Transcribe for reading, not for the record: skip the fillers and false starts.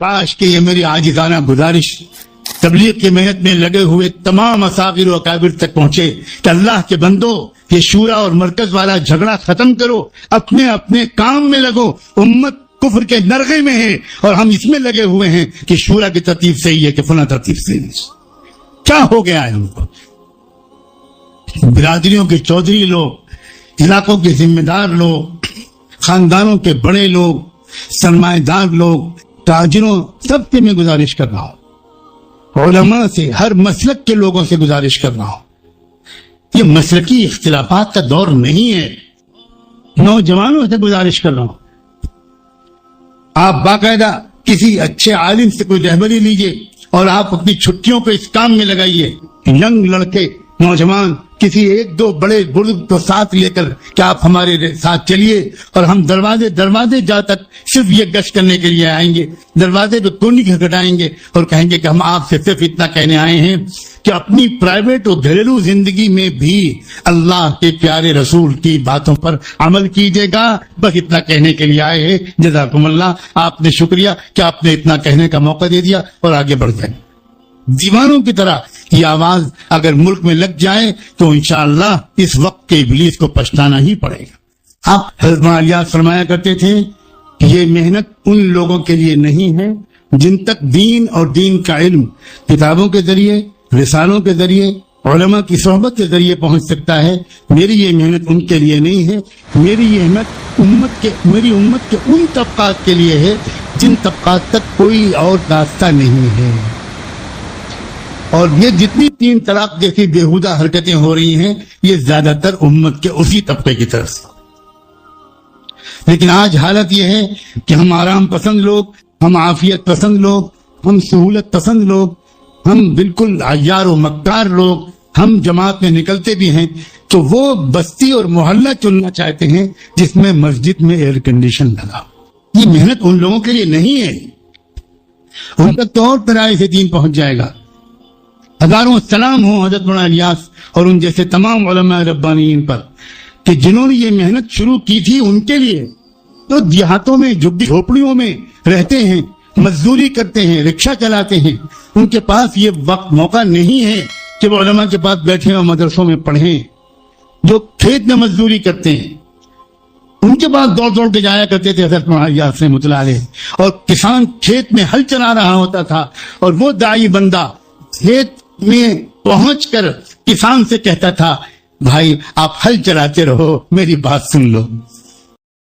کاش کہ یہ میری عاجزانہ گزارش تبلیغ کی محنت میں لگے ہوئے تمام اصاغر و اکابر تک پہنچے کہ اللہ کے بندو یہ شورا اور مرکز والا جھگڑا ختم کرو، اپنے اپنے کام میں لگو. امت کفر کے نرغے میں ہے اور ہم اس میں لگے ہوئے ہیں کہ شورا کی ترتیب صحیح ہے کہ فلاں ترتیب صحیح ہے. کیا ہو گیا ہے ہم کو؟ برادریوں کے چودھری لوگ، علاقوں کے ذمہ دار لوگ، خاندانوں کے بڑے لوگ، سرمایہ دار لوگ، تاجروں، سب سے میں گزارش کر رہا ہوں، علماء سے، ہر مسلک کے لوگوں سے گزارش کر رہا ہوں. یہ مسلکی اختلافات کا دور نہیں ہے. نوجوانوں سے گزارش کر رہا ہوں، آپ باقاعدہ کسی اچھے عالم سے کوئی رہبری لیجئے اور آپ اپنی چھٹیوں کو اس کام میں لگائیے. ینگ لڑکے، نوجوان، کسی ایک دو بڑے بزرگ کو ساتھ لے کر کہ آپ ہمارے ساتھ چلیے اور ہم دروازے جا تک صرف یہ گشت کرنے کے لیے آئیں گے. دروازے پہ کونی کھٹکھٹائیں گے اور کہیں گے کہ ہم آپ سے صرف اتنا کہنے آئے ہیں کہ اپنی پرائیویٹ اور گھریلو زندگی میں بھی اللہ کے پیارے رسول کی باتوں پر عمل کیجیے گا. بس اتنا کہنے کے لیے آئے ہیں. جزاکم اللہ، آپ نے شکریہ کہ آپ نے اتنا کہنے کا موقع دے دیا اور آگے بڑھ جائیں. دیوانوں کی طرح یہ آواز اگر ملک میں لگ جائے تو انشاءاللہ اس وقت کے ابلیس کو پچھتانا ہی پڑے گا. آپ حضرت الیاس فرمایا کرتے تھے کہ یہ محنت ان لوگوں کے لیے نہیں ہے جن تک دین اور دین کا علم کتابوں کے ذریعے، رسالوں کے ذریعے، علماء کی صحبت کے ذریعے پہنچ سکتا ہے. میری یہ محنت ان کے لیے نہیں ہے. میری یہ محنت میری امت کے ان طبقات کے لیے ہے جن طبقات تک کوئی اور راستہ نہیں ہے. اور یہ جتنی 3 طلاق جیسی بےہودہ حرکتیں ہو رہی ہیں یہ زیادہ تر امت کے اسی طبقے کی طرف سے. لیکن آج حالت یہ ہے کہ ہم آرام پسند لوگ، ہم عافیت پسند لوگ، ہم سہولت پسند لوگ، ہم بالکل عیار و مکار لوگ، ہم جماعت میں نکلتے بھی ہیں تو وہ بستی اور محلہ چننا چاہتے ہیں جس میں مسجد میں ایئر کنڈیشن لگا. یہ محنت ان لوگوں کے لیے نہیں ہے. ان تک تو اور طرح سے دین پہنچ جائے گا. ہزاروں سلام ہوں حضرت مولانا الیاس اور ان جیسے تمام علماء ربانیین پر کہ جنہوں نے یہ محنت شروع کی تھی. ان کے لیے تو دیہاتوں میں جھگی جھوپڑیوں میں رہتے ہیں، مزدوری کرتے ہیں، رکشہ چلاتے ہیں. ان کے پاس یہ وقت موقع نہیں ہے کہ وہ علماء کے پاس بیٹھیں اور مدرسوں میں پڑھیں. جو کھیت میں مزدوری کرتے ہیں ان کے پاس دوڑ کے جایا کرتے تھے حضرت مولانا الیاس رحمۃ اللہ علیہ. اور کسان کھیت میں ہل چلا رہا ہوتا تھا اور وہ داعی بندہ کھیت میں پہنچ کر کسان سے کہتا تھا بھائی آپ ہل چلاتے رہو، میری بات سن لو.